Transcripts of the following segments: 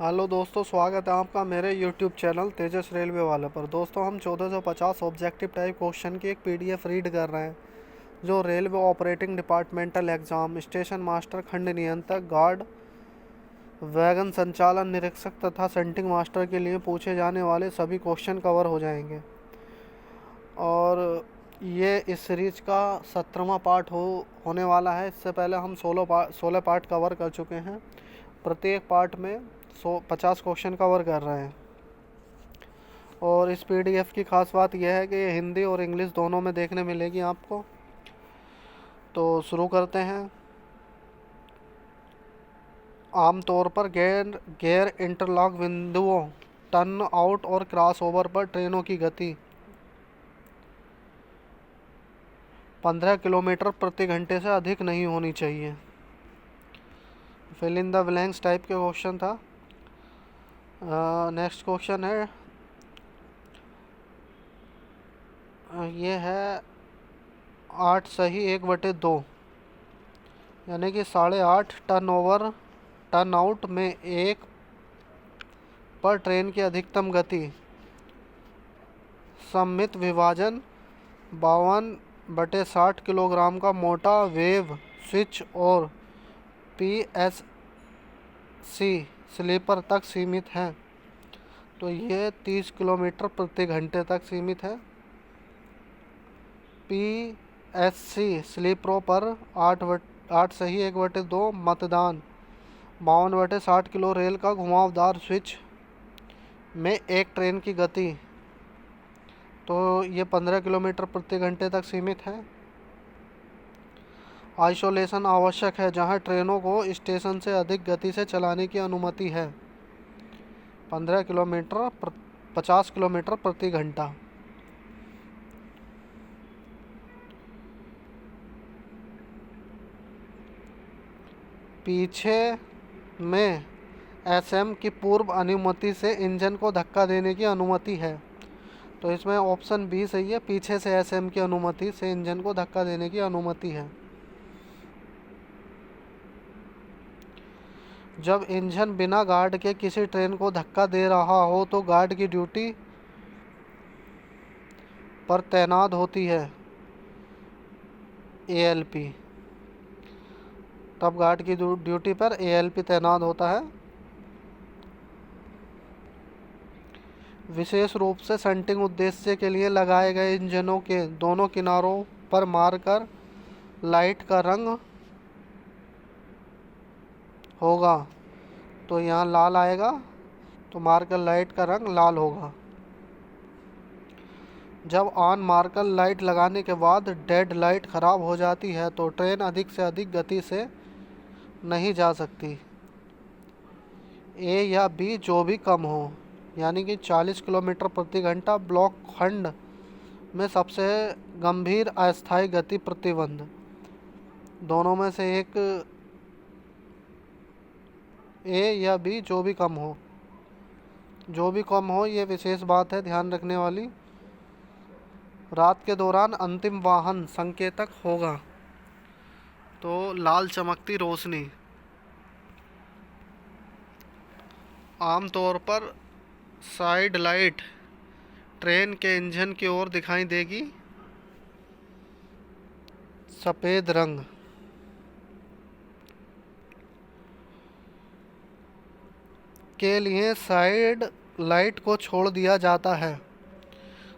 Hello दोस्तों, स्वागत है आपका मेरे YouTube चैनल तेजस रेलवे वाले पर। दोस्तों, हम 1450 ऑब्जेक्टिव टाइप क्वेश्चन की एक PDF रीड कर रहे हैं जो railway operating departmental exam, station master, खंड नियंत्रक, गार्ड, वैगन संचालन निरीक्षक तथा सेंटिंग मास्टर के लिए पूछे जाने वाले सभी क्वेश्चन कवर हो जाएंगे। और ये इस सीरीज का 17वां पार्ट होने वाला है। इससे पहले हम 16 पार्ट कवर कर चुके हैं। प्रत्येक पार्ट में 50 क्वेश्चन कवर कर रहे हैं। और इस PDF की खास बात यह है कि ये हिंदी और इंग्लिश दोनों में देखने मिलेगी आपको। तो शुरू करते हैं। आमतौर पर गैर इंटरलॉक बिंदुओं, टर्न आउट और क्रॉस ओवर पर ट्रेनों की गति 15 किलोमीटर प्रति घंटे से अधिक नहीं होनी चाहिए। Fill in the blanks type के क्वेश्चन था। नेक्स्ट क्वेश्चन है, ये है 8 सही 1/2, यानी कि 8.5 टर्न आउट में एक पर ट्रेन की अधिकतम गति। सममित विभाजन 52/60 किलोग्राम का मोटा वेव स्विच और PSC स्लीपर तक सीमित है। तो ये 30 किलोमीटर प्रति घंटे तक सीमित है। PSC स्लीपरों पर 8 सही 1/2 मतदान 52/60 किलो रेल का घुमावदार स्विच में एक ट्रेन की गति, तो ये 15 किलोमीटर प्रति घंटे तक सीमित है। आइसोलेशन आवश्यक है जहां ट्रेनों को स्टेशन से अधिक गति से चलाने की अनुमति है। 50 किलोमीटर प्रति घंटा। पीछे में SM की पूर्व अनुमति से इंजन को धक्का देने की अनुमति है। तो इसमें ऑप्शन बी सही है, पीछे से SM की अनुमति से इंजन को धक्का देने की अनुमति है। जब इंजन बिना गार्ड के किसी ट्रेन को धक्का दे रहा हो तो गार्ड की ड्यूटी पर तैनात होती है ALP। तब गार्ड की ड्यूटी पर ALP तैनात होता है। विशेष रूप से सेंटिंग उद्देश्य के लिए लगाए गए इंजनों के दोनों किनारों पर मार्कर लाइट का रंग होगा। तो यहाँ लाल आएगा, तो मार्कर लाइट का रंग लाल होगा। जब ऑन मार्कर लाइट लगाने के बाद डेड लाइट खराब हो जाती है तो ट्रेन अधिक से अधिक गति से नहीं जा सकती। A या B जो भी कम हो, यानी कि 40 किलोमीटर प्रति घंटा। ब्लॉक खंड में सबसे गंभीर अस्थायी गति प्रतिबंध, दोनों में से एक A या B जो भी कम हो। जो भी कम हो, ये विशेष बात है ध्यान रखने वाली। रात के दौरान अंतिम वाहन संकेतक होगा, तो लाल चमकती रोशनी। आमतौर पर साइड लाइट ट्रेन के इंजन की ओर दिखाई देगी। सफ़ेद रंग। के लिए साइड लाइट को छोड़ दिया जाता है,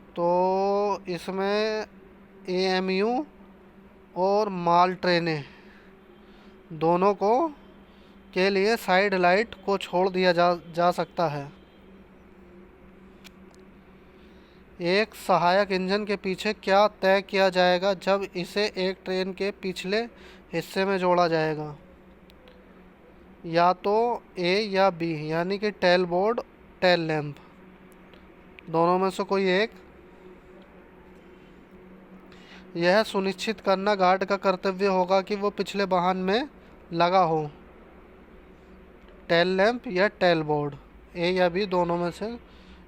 तो इसमें AMU और माल ट्रेनें दोनों को के लिए साइड लाइट को छोड़ दिया जा सकता है। एक सहायक इंजन के पीछे क्या तय किया जाएगा जब इसे एक ट्रेन के पिछले हिस्से में जोड़ा जाएगा? या तो A या B, यानी कि टेल बोर्ड, टेल लैंप, दोनों में से कोई एक। यह सुनिश्चित करना गार्ड का कर्तव्य होगा कि वो पिछले वाहन में लगा हो। टेल लैंप या टेल बोर्ड, A या B दोनों में से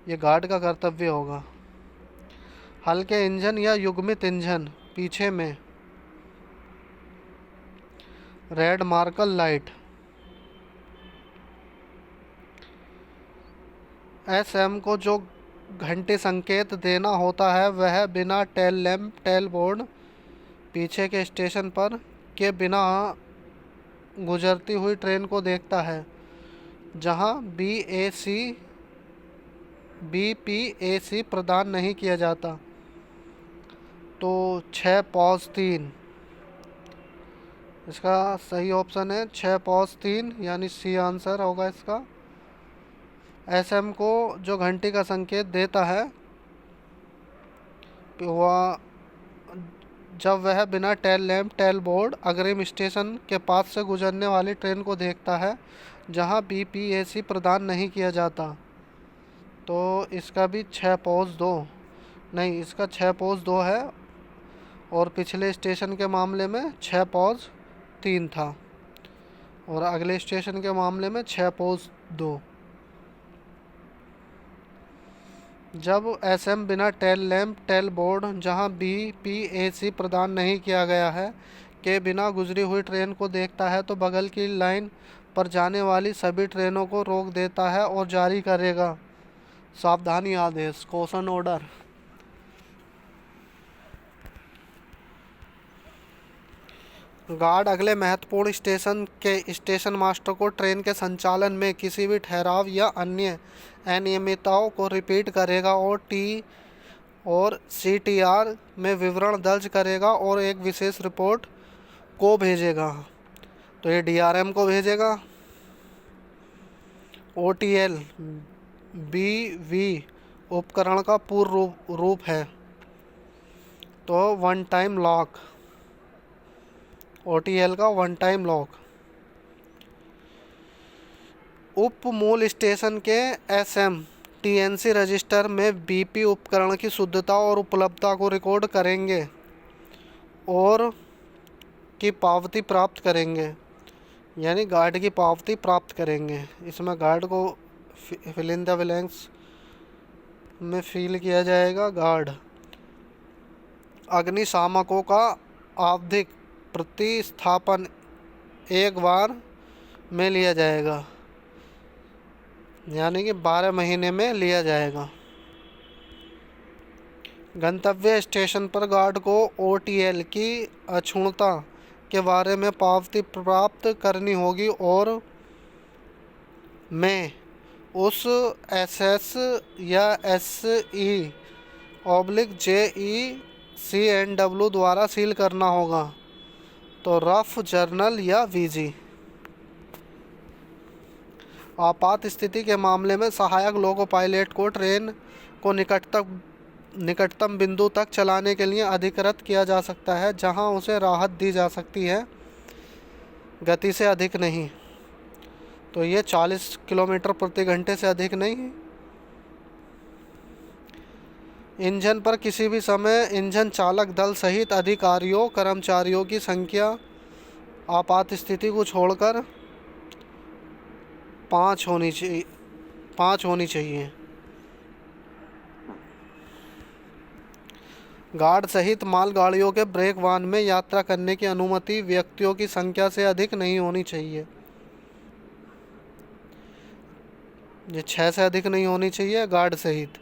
ये गार्ड का कर्तव्य होगा। हल्के इंजन या युग्मित इंजन पीछे में रेड मार्कर लाइट। एसएम को जो घंटी संकेत देना होता है वह बिना टेल लैंप टेल बोर्ड पीछे के स्टेशन पर के बिना गुजरती हुई ट्रेन को देखता है, जहां बीपीएसी प्रदान नहीं किया जाता। तो 6 पॉज 3 इसका सही ऑप्शन है, 6 पॉज 3 यानी सी आंसर होगा इसका। एसएम को जो घंटी का संकेत देता है वह जब वह बिना टेल लैंप टेल बोर्ड अग्रिम स्टेशन के पास से गुजरने वाली ट्रेन को देखता है, जहां बीपीएसी प्रदान नहीं किया जाता। तो इसका भी 6 पॉज 2 नहीं, इसका 6 पॉज 2 है और पिछले स्टेशन के मामले में 6 पॉज 3 था और अगले स्टेशन के मामले में 6 पॉज 2। जब एसएम बिना टेल लैंप टेल बोर्ड जहां बीपीएसी प्रदान नहीं किया गया है के बिना गुजरी हुई ट्रेन को देखता है तो बगल की लाइन पर जाने वाली सभी ट्रेनों को रोक देता है और जारी करेगा सावधानी आदेश, क्वेश्चन ऑर्डर। गार्ड अगले महत्वपूर्ण स्टेशन के स्टेशन मास्टर को ट्रेन के संचालन में किसी भी ठहराव या अन्य अनियमितताओं को रिपीट करेगा और टी और सीटीआर में विवरण दर्ज करेगा और एक विशेष रिपोर्ट को भेजेगा। तो ये डीआरएम को भेजेगा। ओटीएल बीवी उपकरण का पूर्ण रूप है, तो वन टाइम लॉक, ओटीएल का वन टाइम लॉक। उप मूल स्टेशन के एसएम टीएनसी रजिस्टर में बीपी उपकरण की शुद्धता और उपलब्धता को रिकॉर्ड करेंगे और की पावती प्राप्त करेंगे, यानी गार्ड की पावती प्राप्त करेंगे। इसमें गार्ड को फिल इन द ब्लैंक्स में फिल किया जाएगा। गार्ड अग्निशामकों का आवधिक प्रतिस्थापन एक बार में लिया जाएगा, यानी कि 12 महीने में लिया जाएगा। गंतव्य स्टेशन पर गार्ड को ओटीएल की अक्षुण्णता के बारे में पावती प्राप्त करनी होगी और में उस एसएस या SE/JECNW द्वारा सील करना होगा। तो रफ जर्नल या वीजी। आपात स्थिति के मामले में सहायक लोको पायलट को ट्रेन को निकटतम बिंदु तक चलाने के लिए अधिकृत किया जा सकता है, जहां उसे राहत दी जा सकती है, गति से अधिक नहीं। तो ये 40 किलोमीटर प्रति घंटे से अधिक नहीं। इंजन पर किसी भी समय इंजन चालक दल सहित अधिकारियों कर्मचारियों की संख्या आपात स्थिति को छोड़कर 5 होनी चाहिए। गार्ड सहित मालगाड़ियों के ब्रेक वाहन में यात्रा करने की अनुमति व्यक्तियों की संख्या से अधिक नहीं होनी चाहिए। ये 6 से अधिक नहीं होनी चाहिए गार्ड सहित।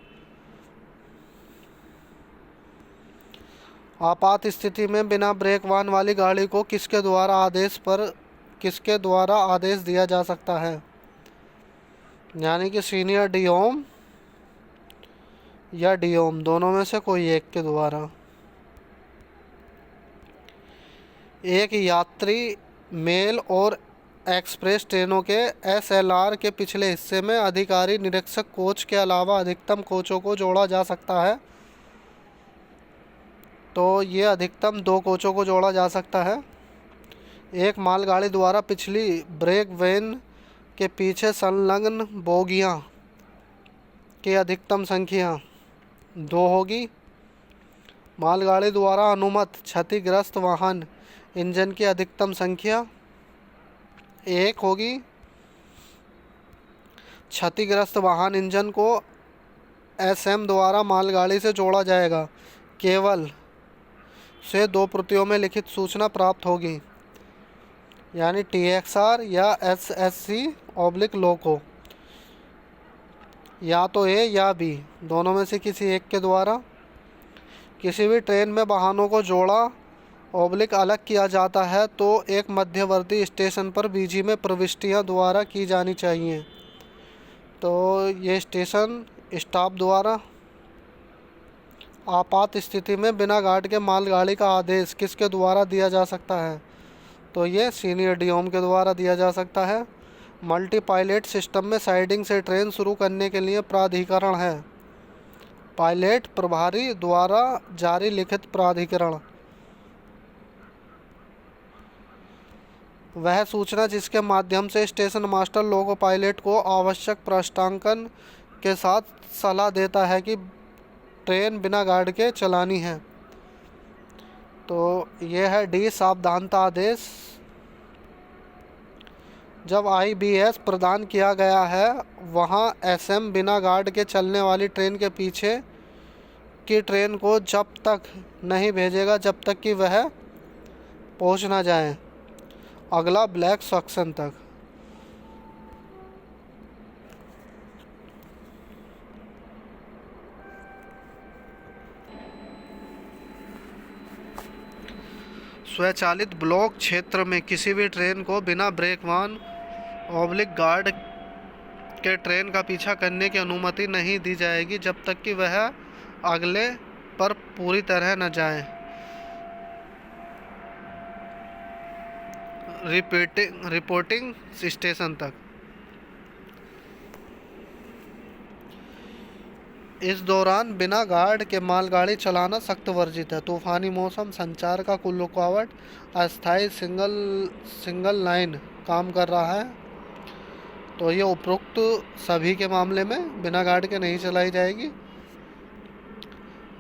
आपात स्थिति में बिना ब्रेक वाहन वाली गाड़ी को किसके द्वारा आदेश दिया जा सकता है, यानी कि सीनियर डीओम या डीओम, दोनों में से कोई एक के द्वारा। एक यात्री मेल और एक्सप्रेस ट्रेनों के एसएलआर के पिछले हिस्से में अधिकारी निरीक्षक कोच के अलावा अधिकतम कोचों को जोड़ा जा सकता है। तो ये अधिकतम 2 कोचों को जोड़ा जा सकता है। एक मालगाड़ी द्वारा पिछली ब्रेक वैन के पीछे संलग्न बोगियां की अधिकतम संख्या 2 होगी। मालगाड़ी द्वारा अनुमत क्षतिग्रस्त वाहन इंजन की अधिकतम संख्या 1 होगी। क्षतिग्रस्त वाहन इंजन को एसएम द्वारा मालगाड़ी से जोड़ा जाएगा, केवल से 2 प्रतियों में लिखित सूचना प्राप्त होगी, यानी TXR या SSC/लोको। या तो ए या बी, दोनों में से किसी एक के द्वारा। किसी भी ट्रेन में वाहनों को जोड़ा ओब्लिक अलग किया जाता है तो एक मध्यवर्ती स्टेशन पर बीच में प्रविष्टियां द्वारा की जानी चाहिए। तो ये स्टेशन स्टाफ द्वारा। आपात स्थिति में बिना गार्ड के मालगाड़ी का आदेश किसके द्वारा दिया जा सकता है? तो ये सीनियर डीओम के द्वारा दिया जा सकता है। मल्टी पायलट सिस्टम में साइडिंग से ट्रेन शुरू करने के लिए प्राधिकरण है। पायलट प्रभारी द्वारा जारी लिखित प्राधिकरण। वह सूचना जिसके माध्यम से स्टेशन मास्टर लोको पायलट को आवश्यक पृष्ठांकन के साथ सलाह देता है कि ट्रेन बिना गार्ड के चलानी है। तो यह है डी, सावधानता आदेश। जब IBS प्रदान किया गया है वहाँ SM बिना गार्ड के चलने वाली ट्रेन के पीछे की ट्रेन को जब तक नहीं भेजेगा जब तक कि वह पहुँच ना जाए अगला ब्लैक सेक्शन तक। स्वचालित ब्लॉक क्षेत्र में किसी भी ट्रेन को बिना ब्रेक वाहन ओब्लिक गार्ड के ट्रेन का पीछा करने की अनुमति नहीं दी जाएगी जब तक कि वह अगले पर पूरी तरह न जाए। रिपोर्टिंग स्टेशन तक। इस दौरान बिना गार्ड के मालगाड़ी चलाना सख्त वर्जित है। तूफानी मौसम, संचार का कुल रुकावट, अस्थायी सिंगल लाइन काम कर रहा है तो ये उपरोक्त सभी के मामले में बिना गार्ड के नहीं चलाई जाएगी।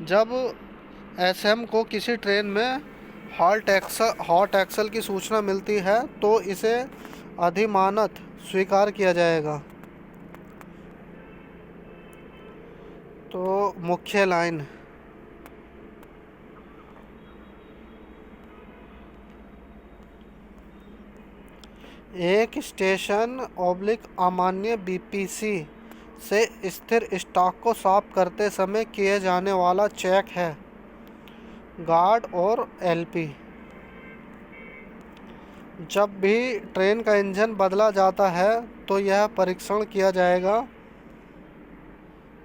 जब SM को किसी ट्रेन में हॉट एक्सल की सूचना मिलती है तो इसे अधिमानत स्वीकार किया जाएगा। तो मुख्य लाइन। एक स्टेशन ओब्लिक अमान्य BPC से स्थिर स्टॉक को साफ करते समय किए जाने वाला चेक है गार्ड और LP। जब भी ट्रेन का इंजन बदला जाता है तो यह परीक्षण किया जाएगा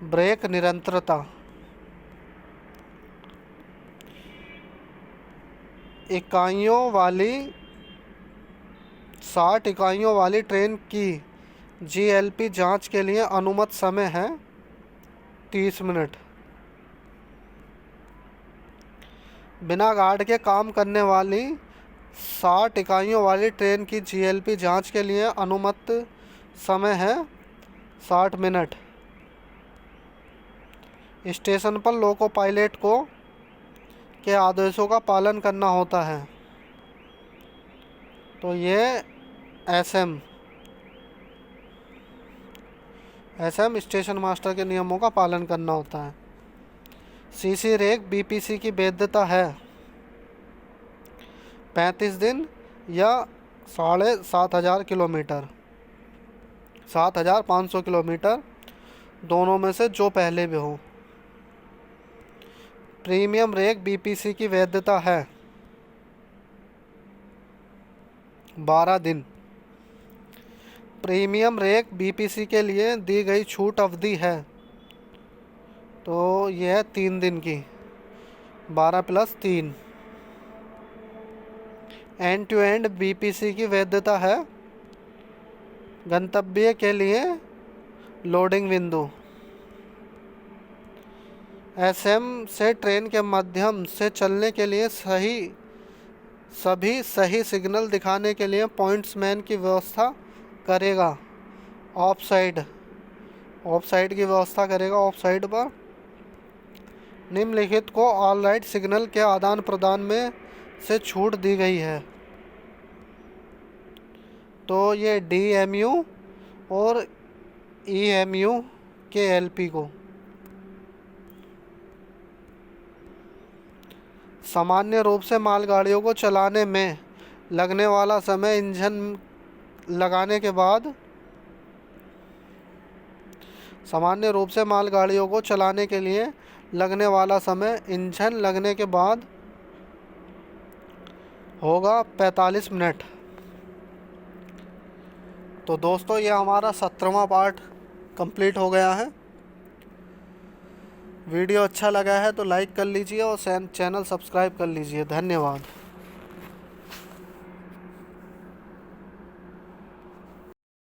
ब्रेक निरंतरता। इकाइयों वाली 60 इकाइयों वाली ट्रेन की GLP जांच के लिए अनुमत समय है 30 मिनट। बिना गार्ड के काम करने वाली 60 इकाइयों वाली ट्रेन की GLP जांच के लिए अनुमत समय है 60 मिनट। स्टेशन पर लोको पायलट को के आदेशों का पालन करना होता है तो ये SM स्टेशन मास्टर के नियमों का पालन करना होता है। CC रेक BPC की वैधता है 35 दिन या 7,500 किलोमीटर, 7,500 किलोमीटर, दोनों में से जो पहले भी हो। प्रीमियम रेक BPC की वैधता है 12 दिन। प्रीमियम रेक BPC के लिए दी गई छूट अवधि है तो यह है 3 दिन की, 12 + 3। एंड टू एंड BPC की वैधता है गंतव्य के लिए लोडिंग बिंदु। SM से ट्रेन के माध्यम से चलने के लिए सभी सही सिग्नल दिखाने के लिए पॉइंट्समैन की व्यवस्था करेगा। ऑफ साइड की व्यवस्था करेगा ऑफ साइड पर। निम्नलिखित को ऑल राइट सिग्नल के आदान प्रदान में से छूट दी गई है तो ये DMU और EMU के LP को। सामान्य रूप से मालगाड़ियों को चलाने में लगने वाला समय इंजन लगाने के बाद सामान्य रूप से मालगाड़ियों को चलाने के लिए लगने वाला समय इंजन लगने के बाद होगा 45 मिनट। तो दोस्तों ये हमारा 17वां पार्ट कंप्लीट हो गया है। वीडियो अच्छा लगा है तो लाइक कर लीजिए और चैनल सब्सक्राइब कर लीजिए। धन्यवाद।